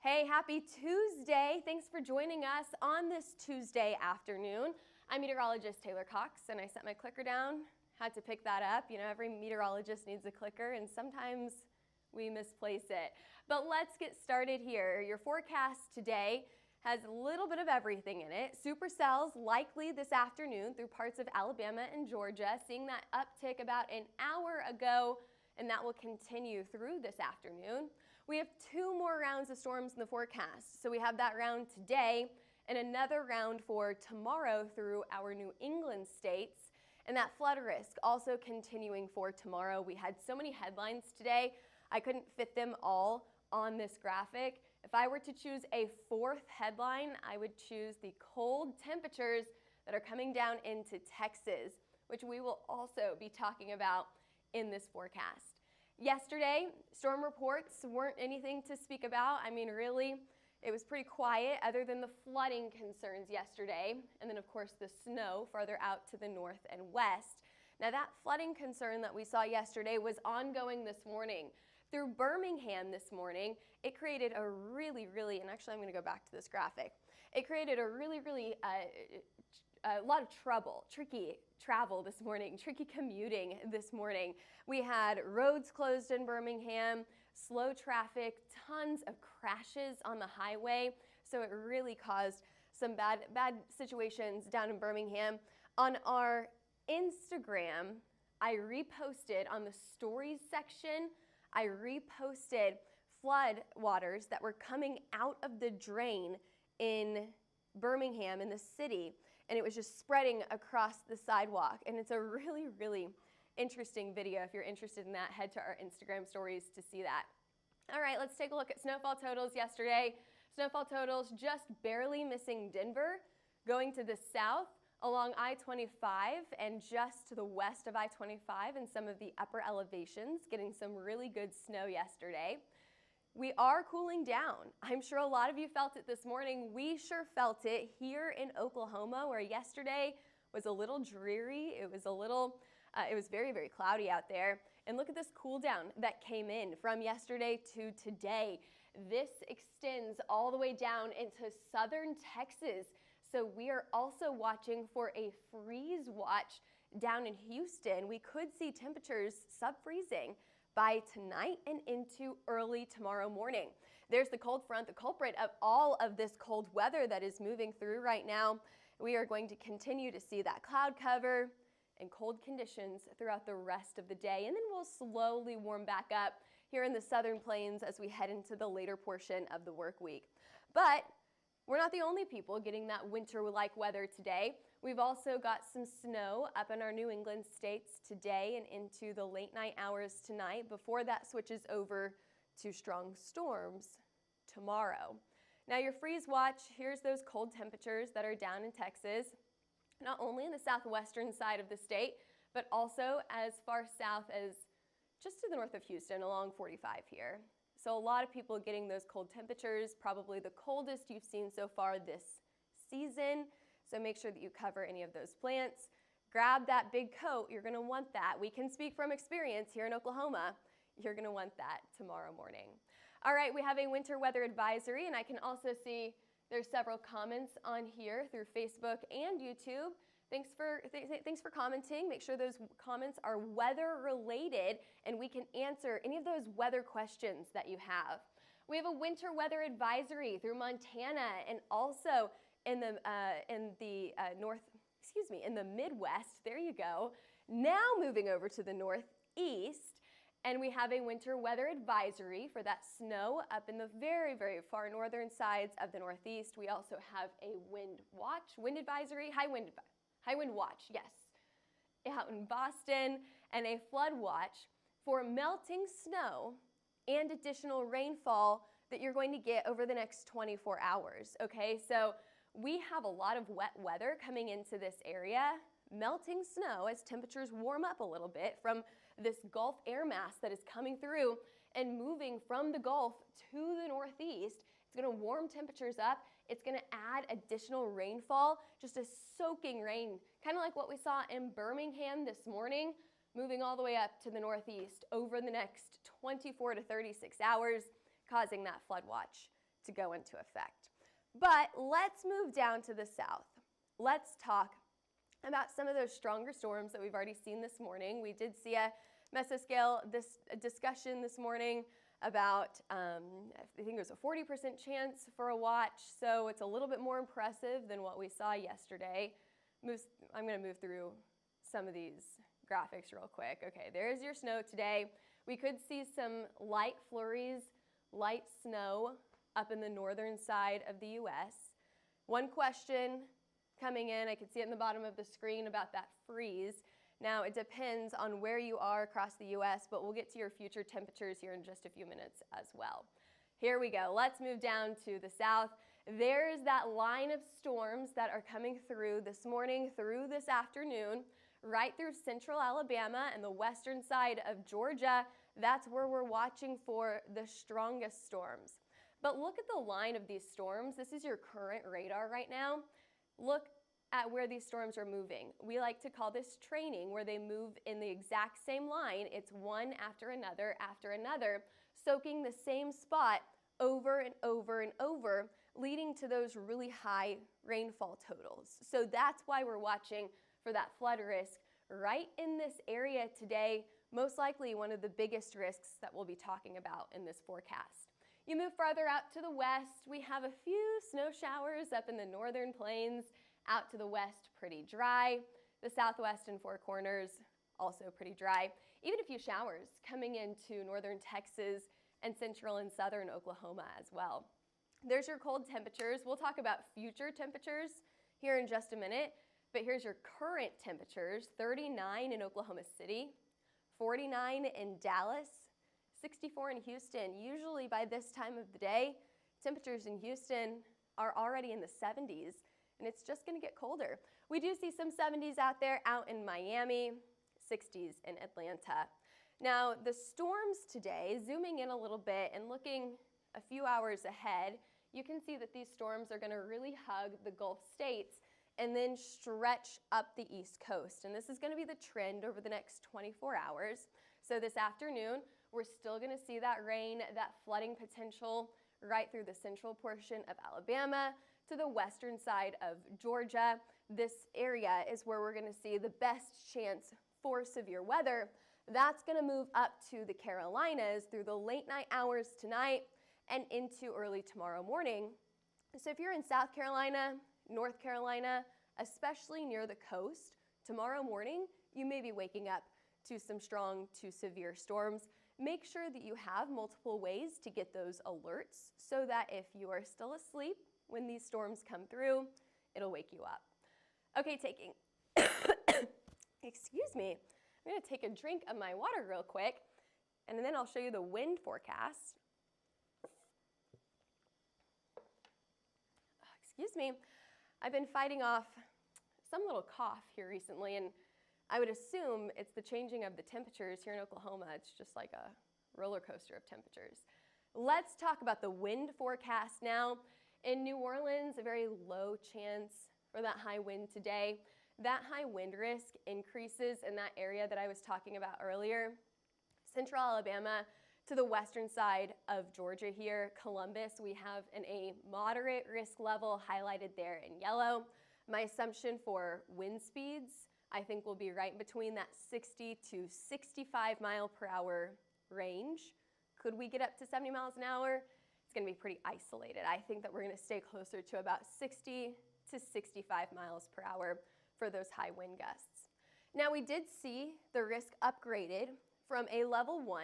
Hey, happy Tuesday. Thanks for joining us on this Tuesday afternoon. I'm meteorologist Taylor Cox, and I set my clicker down, had to pick that up. You know, every meteorologist needs a clicker, and sometimes we misplace it. But let's get started here. Your forecast today has a little bit of everything in it. Supercells likely this afternoon through parts of Alabama and Georgia, seeing that uptick about an hour ago, and that will continue through this afternoon. We have two more rounds of storms in the forecast. So we have that round today and another round for tomorrow through our New England states. And that flood risk also continuing for tomorrow. We had so many headlines today, I couldn't fit them all on this graphic. If I were to choose a fourth headline, I would choose the cold temperatures that are coming down into Texas, which we will also be talking about in this forecast. Yesterday, storm reports weren't anything to speak about. I mean, really, it was pretty quiet other than the flooding concerns yesterday, and then of course the snow farther out to the north and west. Now that flooding concern that we saw yesterday was ongoing this morning. Through Birmingham this morning, it created a really, and actually I'm going to go back to this graphic. It created a lot of trouble, tricky travel this morning, tricky commuting this morning. We had roads closed in Birmingham, slow traffic, tons of crashes on the highway. So it really caused some bad situations down in Birmingham. On our Instagram, I reposted on the stories section, I reposted flood waters that were coming out of the drain in Birmingham in the city, and it was just spreading across the sidewalk. And it's a really interesting video. If you're interested in that, head to our Instagram stories to see that. All right, let's take a look at snowfall totals yesterday. Snowfall totals just barely missing Denver, going to the south along I-25 and just to the west of I-25 and some of the upper elevations, getting some really good snow yesterday. We are cooling down. I'm sure a lot of you felt it this morning. We sure felt it here in Oklahoma, where yesterday was a little dreary. It was very cloudy out there. And look at this cool down that came in from yesterday to today. This extends all the way down into southern Texas. So we are also watching for a freeze watch down in Houston. We could see temperatures sub-freezing by tonight and into early tomorrow morning. There's the cold front, the culprit of all of this cold weather that is moving through right now. We are going to continue to see that cloud cover and cold conditions throughout the rest of the day, and then we'll slowly warm back up here in the southern plains as we head into the later portion of the work week. But we're not the only people getting that winter-like weather today. We've also got some snow up in our New England states today and into the late night hours tonight before that switches over to strong storms tomorrow. Now your freeze watch, here's those cold temperatures that are down in Texas, not only in the southwestern side of the state, but also as far south as just to the north of Houston along 45 here. So a lot of people getting those cold temperatures, probably the coldest you've seen so far this season. So make sure that you cover any of those plants. Grab that big coat, you're gonna want that. We can speak from experience here in Oklahoma. You're gonna want that tomorrow morning. All right, we have a winter weather advisory, and I can also see there's several comments on here through Facebook and YouTube. Thanks for commenting. Make sure those comments are weather related and we can answer any of those weather questions that you have. We have a winter weather advisory through Montana and also in the Midwest. There you go. Now moving over to the Northeast, and we have a winter weather advisory for that snow up in the very far northern sides of the Northeast. We also have a wind advisory, high wind watch, yes, out in Boston, and a flood watch for melting snow and additional rainfall that you're going to get over the next 24 hours, okay? So we have a lot of wet weather coming into this area, melting snow as temperatures warm up a little bit from this Gulf air mass that is coming through and moving from the Gulf to the Northeast. It's going to warm temperatures up. It's going to add additional rainfall, just a soaking rain, kind of like what we saw in Birmingham this morning, moving all the way up to the Northeast over the next 24 to 36 hours, causing that flood watch to go into effect. But let's move down to the south. Let's talk about some of those stronger storms that we've already seen this morning. We did see a mesoscale discussion this morning about, I think it was a 40% chance for a watch, so it's a little bit more impressive than what we saw yesterday. I'm going to move through some of these graphics real quick. Okay, there's your snow today. We could see some light flurries, light snow up in the northern side of the U.S. One question coming in, I can see it in the bottom of the screen about that freeze. Now, it depends on where you are across the U.S., but we'll get to your future temperatures here in just a few minutes as well. Here we go. Let's move down to the south. There's that line of storms that are coming through this morning, through this afternoon, right through central Alabama and the western side of Georgia. That's where we're watching for the strongest storms. But look at the line of these storms. This is your current radar right now. Look at where these storms are moving. We like to call this training, where they move in the exact same line. It's one after another, soaking the same spot over and over and over, leading to those really high rainfall totals. So that's why we're watching for that flood risk right in this area today, most likely one of the biggest risks that we'll be talking about in this forecast. You move farther out to the west, we have a few snow showers up in the northern plains. Out to the west, pretty dry. The southwest and Four Corners, also pretty dry. Even a few showers coming into northern Texas and central and southern Oklahoma as well. There's your cold temperatures. We'll talk about future temperatures here in just a minute, but here's your current temperatures: 39 in Oklahoma City, 49 in Dallas, 64 in Houston. Usually by this time of the day, temperatures in Houston are already in the 70s, and it's just going to get colder. We do see some 70s out there out in Miami, 60s in Atlanta. Now, the storms today, zooming in a little bit and looking a few hours ahead, you can see that these storms are going to really hug the Gulf states and then stretch up the East Coast. And this is going to be the trend over the next 24 hours. So this afternoon, we're still going to see that rain, that flooding potential right through the central portion of Alabama to the western side of Georgia. This area is where we're going to see the best chance for severe weather. That's going to move up to the Carolinas through the late night hours tonight and into early tomorrow morning. So if you're in South Carolina, North Carolina, especially near the coast, tomorrow morning you may be waking up to some strong to severe storms. Make sure that you have multiple ways to get those alerts so that if you are still asleep when these storms come through, it'll wake you up. Okay, excuse me. I'm going to take a drink of my water real quick, and then I'll show you the wind forecast. Excuse me. I've been fighting off some little cough here recently, and I would assume it's the changing of the temperatures here in Oklahoma. It's just like a roller coaster of temperatures. Let's talk about the wind forecast now. In New Orleans, a very low chance for that high wind today. That high wind risk increases in that area that I was talking about earlier. Central Alabama to the western side of Georgia here, Columbus, we have a moderate risk level highlighted there in yellow. My assumption for wind speeds, I think, will be right between that 60 to 65 mile per hour range. Could we get up to 70 miles an hour? It's going to be pretty isolated. I think that we're going to stay closer to about 60 to 65 miles per hour for those high wind gusts. Now, we did see the risk upgraded from a level 1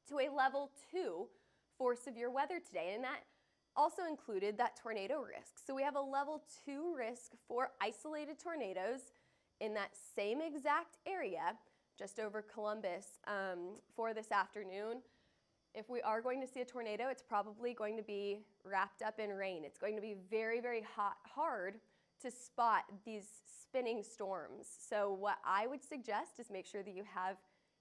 to a level 2 for severe weather today, and that also included that tornado risk. So we have a level 2 risk for isolated tornadoes in that same exact area just over Columbus for this afternoon. If we are going to see a tornado, it's probably going to be wrapped up in rain. It's going to be very, very hard to spot these spinning storms. So what I would suggest is make sure that you have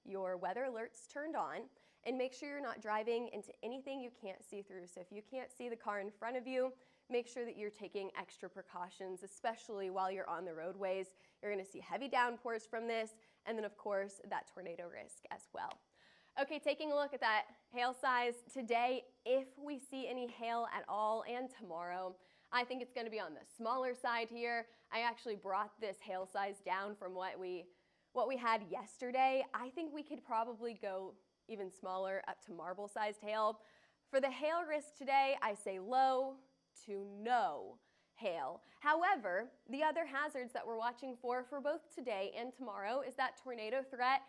your weather alerts turned on and make sure you're not driving into anything you can't see through. So if you can't see the car in front of you, make sure that you're taking extra precautions, especially while you're on the roadways. You're going to see heavy downpours from this, and then of course that tornado risk as well. Okay, taking a look at that hail size today, if we see any hail at all, and tomorrow, I think it's going to be on the smaller side here. I actually brought this hail size down from what we had yesterday. I think we could probably go even smaller, up to marble-sized hail. For the hail risk today, I say low to no hail. However, the other hazards that we're watching for both today and tomorrow is that tornado threat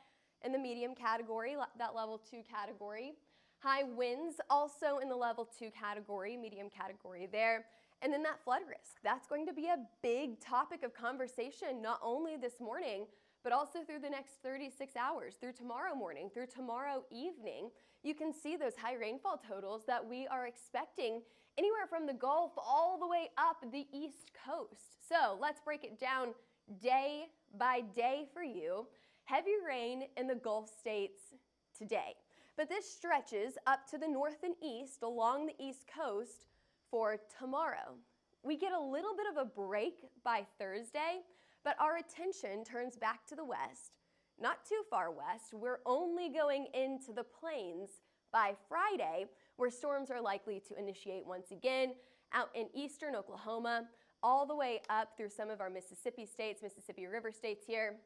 in the medium category, that level 2 category. High winds also in the level 2 category, medium category there. And then that flood risk. That's going to be a big topic of conversation, not only this morning, but also through the next 36 hours, through tomorrow morning, through tomorrow evening. You can see those high rainfall totals that we are expecting anywhere from the Gulf all the way up the East Coast. So let's break it down day by day for you. Heavy rain in the Gulf states today, but this stretches up to the north and east along the East Coast for tomorrow. We get a little bit of a break by Thursday, but our attention turns back to the west, not too far west. We're only going into the plains by Friday, where storms are likely to initiate once again out in eastern Oklahoma, all the way up through some of our Mississippi states, Mississippi River states here.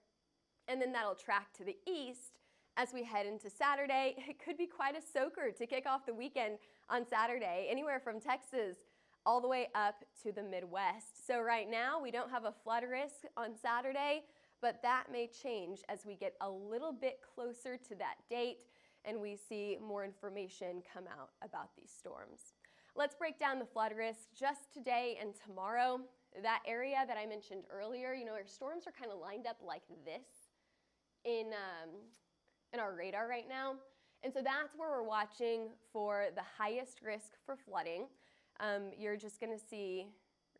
And then that'll track to the east as we head into Saturday. It could be quite a soaker to kick off the weekend on Saturday, anywhere from Texas all the way up to the Midwest. So right now we don't have a flood risk on Saturday, but that may change as we get a little bit closer to that date and we see more information come out about these storms. Let's break down the flood risk just today and tomorrow. That area that I mentioned earlier, our storms are kind of lined up like this in our radar right now. And so that's where we're watching for the highest risk for flooding. You're just going to see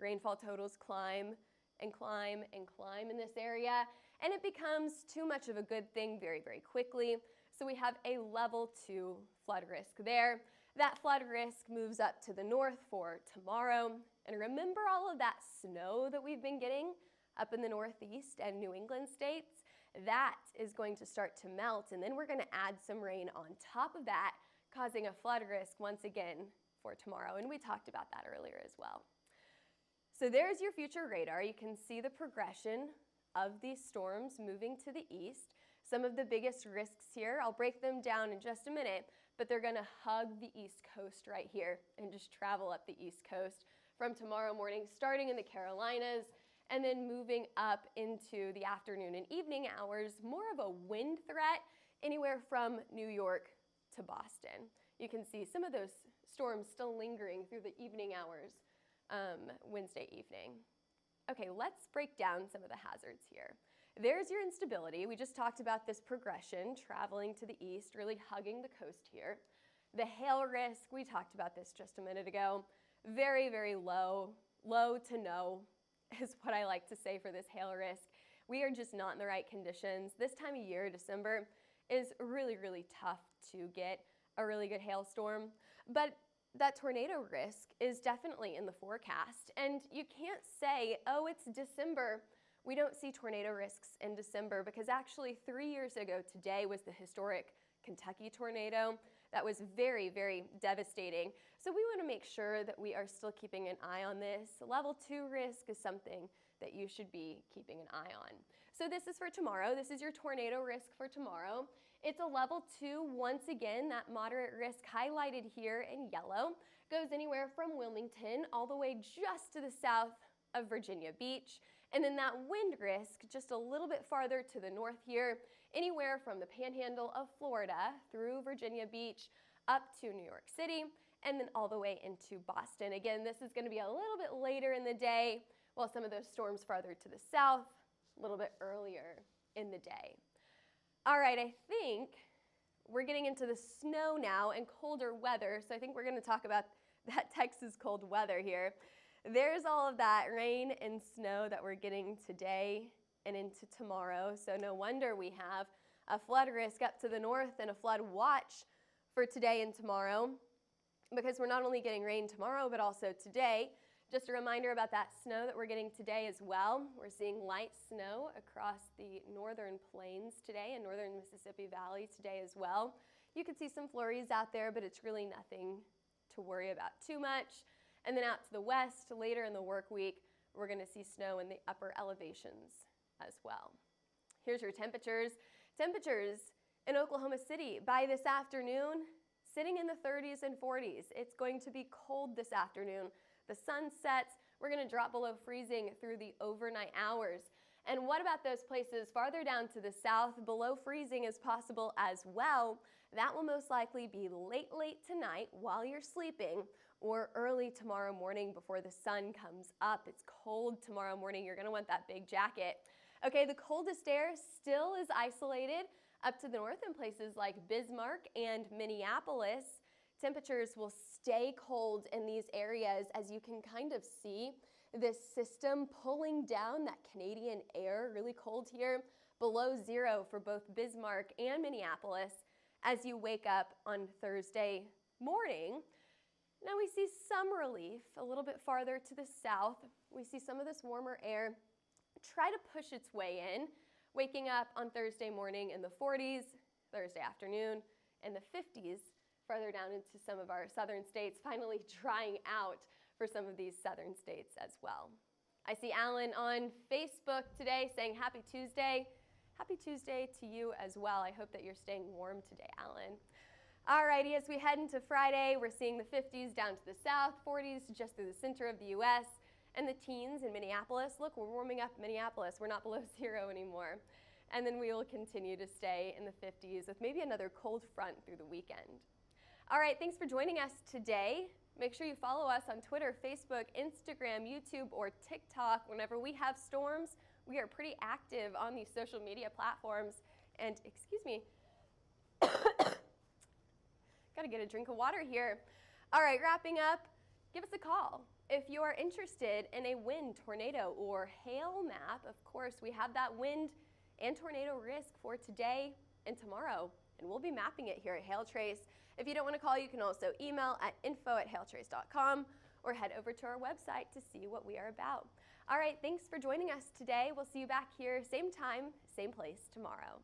rainfall totals climb and climb and climb in this area, and it becomes too much of a good thing very, very quickly. So we have a level 2 flood risk there. That flood risk moves up to the north for tomorrow. And remember all of that snow that we've been getting up in the Northeast and New England states? That is going to start to melt, and then we're going to add some rain on top of that, causing a flood risk once again for tomorrow. And we talked about that earlier as well. So there's your future radar. You can see the progression of these storms moving to the east. Some of the biggest risks here, I'll break them down in just a minute, but they're going to hug the East Coast right here and just travel up the East Coast from tomorrow morning, starting in the Carolinas and then moving up into the afternoon and evening hours. More of a wind threat anywhere from New York to Boston. You can see some of those storms still lingering through the evening hours Wednesday evening. Okay, let's break down some of the hazards here. There's your instability. We just talked about this progression, traveling to the east, really hugging the coast here. The hail risk, we talked about this just a minute ago. Very, very low, low to no is what I like to say for this hail risk. We are just not in the right conditions. This time of year, December, is really, really tough to get a really good hailstorm. But that tornado risk is definitely in the forecast. And you can't say, oh, it's December, we don't see tornado risks in December, because actually 3 years ago today was the historic Kentucky tornado. That was very, very devastating. So we want to make sure that we are still keeping an eye on this. Level 2 risk is something that you should be keeping an eye on. So this is for tomorrow. This is your tornado risk for tomorrow. It's a level 2. Once again, that moderate risk highlighted here in yellow goes anywhere from Wilmington all the way just to the south of Virginia Beach. And then that wind risk just a little bit farther to the north here, anywhere from the panhandle of Florida through Virginia Beach up to New York City, and then all the way into Boston. Again, this is going to be a little bit later in the day, while some of those storms farther to the south, a little bit earlier in the day. All right, I think we're getting into the snow now and colder weather, so I think we're going to talk about that Texas cold weather here. There's all of that rain and snow that we're getting today and into tomorrow, so no wonder we have a flood risk up to the north and a flood watch for today and tomorrow, because we're not only getting rain tomorrow, but also today. Just a reminder about that snow that we're getting today as well. We're seeing light snow across the northern plains today and northern Mississippi Valley today as well. You could see some flurries out there, but it's really nothing to worry about too much. And then out to the west, later in the work week, we're going to see snow in the upper elevations as well. Here's your temperatures. Temperatures in Oklahoma City by this afternoon, sitting in the 30s and 40s. It's going to be cold this afternoon. The sun sets. We're going to drop below freezing through the overnight hours. And what about those places farther down to the south? Below freezing is possible as well. That will most likely be late tonight while you're sleeping, or early tomorrow morning before the sun comes up. It's cold tomorrow morning. You're going to want that big jacket. Okay, the coldest air still is isolated up to the north in places like Bismarck and Minneapolis. Temperatures will stay cold in these areas, as you can kind of see this system pulling down that Canadian air, really cold here, below zero for both Bismarck and Minneapolis as you wake up on Thursday morning. Now we see some relief a little bit farther to the south. We see some of this warmer air try to push its way in, waking up on Thursday morning in the 40s, Thursday afternoon in the 50s, farther down into some of our southern states, finally drying out for some of these southern states as well. I see Alan on Facebook today saying happy Tuesday. Happy Tuesday to you as well. I hope that you're staying warm today, Alan. Alrighty, as we head into Friday, we're seeing the 50s down to the south, 40s just through the center of the U.S., and the teens in Minneapolis. Look, we're warming up Minneapolis. We're not below zero anymore. And then we will continue to stay in the 50s with maybe another cold front through the weekend. All right, thanks for joining us today. Make sure you follow us on Twitter, Facebook, Instagram, YouTube, or TikTok. Whenever we have storms, we are pretty active on these social media platforms. And, excuse me, gotta get a drink of water here. All right, wrapping up, give us a call. If you are interested in a wind, tornado, or hail map, of course, we have that wind and tornado risk for today and tomorrow, and we'll be mapping it here at HailTrace. If you don't want to call, you can also email at info@hailtrace.com or head over to our website to see what we are about. All right, thanks for joining us today. We'll see you back here, same time, same place tomorrow.